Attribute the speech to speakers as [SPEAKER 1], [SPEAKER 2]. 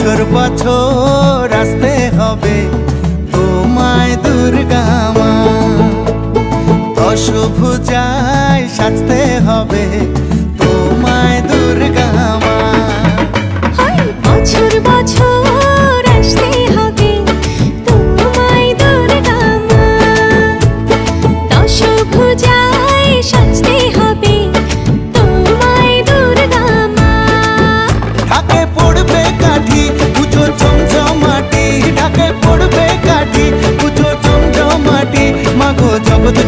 [SPEAKER 1] বছর বছর আসতে হবে তোমায় দুর্গা মা, দশভুজায় সাজতে হবে তোমায় দুর্গা মা।
[SPEAKER 2] বছর বছর আসতে হবে তোমায় দুর্গা মা, দশভুজায় সাজতে হবে তোমায় দুর্গা মা।
[SPEAKER 1] ঢাকে পড়বে কাঠি পুজো জমজমাটি, ঢাকে পড়বে কাঠি পুজো জমজমাটি, মাগো জগৎ